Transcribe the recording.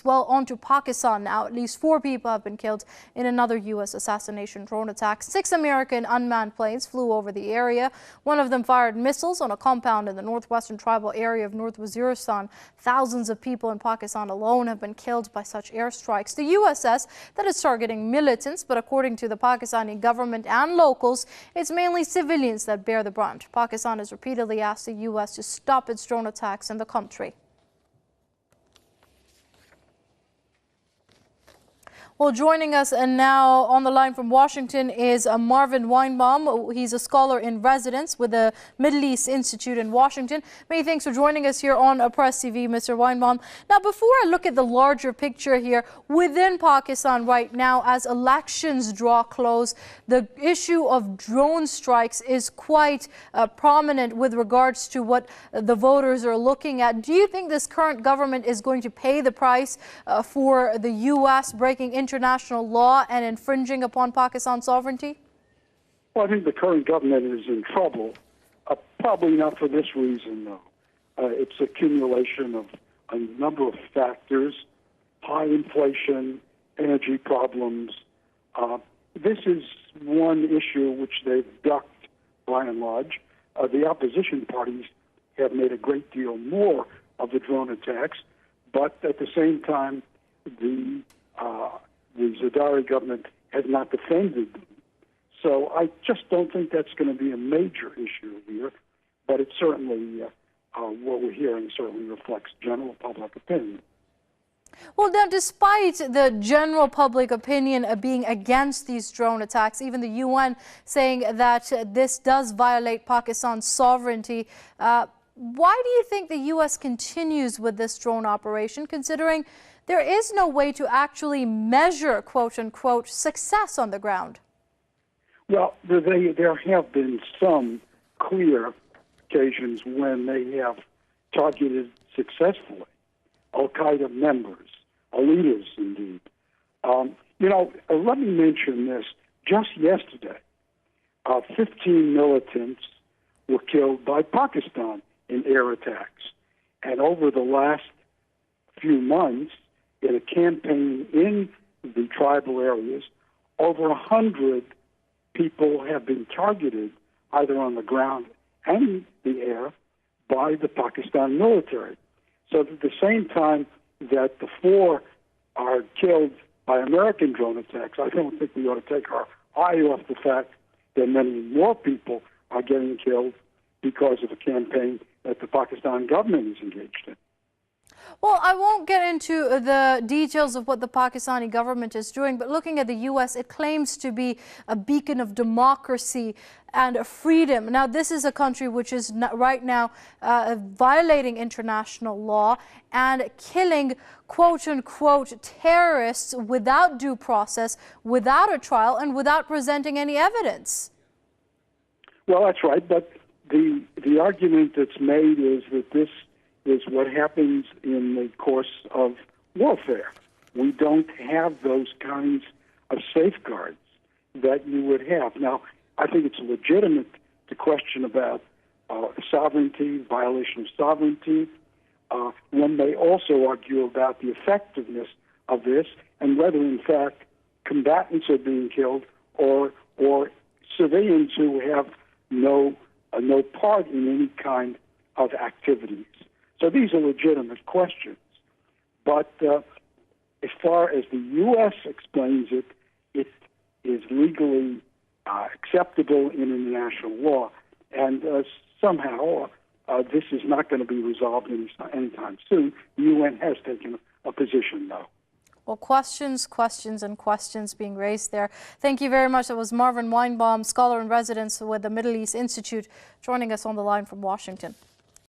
Well, on to Pakistan now. At least 4 people have been killed in another U.S. assassination drone attack. 6 American unmanned planes flew over the area. One of them fired missiles on a compound in the northwestern tribal area of North Waziristan. Thousands of people in Pakistan alone have been killed by such airstrikes. The U.S. says that it's targeting militants, but according to the Pakistani government and locals, it's mainly civilians that bear the brunt. Pakistan has repeatedly asked the U.S. to stop its drone attacks in the country. Well, joining us now on the line from Washington is Marvin Weinbaum. He's a scholar in residence with the Middle East Institute in Washington. Many thanks for joining us here on Press TV, Mr. Weinbaum. Now, before I look at the larger picture here within Pakistan right now, as elections draw close, the issue of drone strikes is quite prominent with regards to what the voters are looking at. Do you think this current government is going to pay the price for the U.S. breaking international law and infringing upon Pakistan's sovereignty? Well, I think the current government is in trouble, probably not for this reason, though. It's accumulation of a number of factors, high inflation, energy problems. This is one issue which they've ducked by and large. The opposition parties have made a great deal more of the drone attacks, but at the same time, the Zardari government has not defended them. So I just don't think that's going to be a major issue here, but it certainly, what we're hearing certainly reflects general public opinion. Well, now, despite the general public opinion being against these drone attacks, even the UN saying that this does violate Pakistan's sovereignty, why do you think the U.S. continues with this drone operation, considering there is no way to actually measure, quote-unquote, success on the ground? Well, there have been some clear occasions when they have targeted successfully al-Qaeda members, leaders indeed. Let me mention this. Just yesterday, 15 militants were killed by Pakistan in air attacks. And over the last few months, in a campaign in the tribal areas, over 100 people have been targeted either on the ground and the air by the Pakistan military. So at the same time that the 4 are killed by American drone attacks, I don't think we ought to take our eye off the fact that many more people are getting killed because of a campaign that the Pakistan government is engaged in. Well, I won't get into the details of what the Pakistani government is doing, but looking at the U.S., it claims to be a beacon of democracy and freedom. Now, this is a country which is right now violating international law and killing, quote-unquote, terrorists without due process, without a trial, and without presenting any evidence. Well, that's right, but the argument that's made is that this is what happens in the course of warfare. We don't have those kinds of safeguards that you would have. Now, I think it's legitimate to question about sovereignty, violation of sovereignty. One may also argue about the effectiveness of this and whether, in fact, combatants are being killed or civilians who have no part in any kind of activities. So these are legitimate questions. But as far as the U.S. explains it, it is legally acceptable in international law. And somehow this is not going to be resolved anytime soon. The UN has taken a position, though. Well, questions, and questions being raised there. Thank you very much. That was Marvin Weinbaum, scholar in residence with the Middle East Institute, joining us on the line from Washington.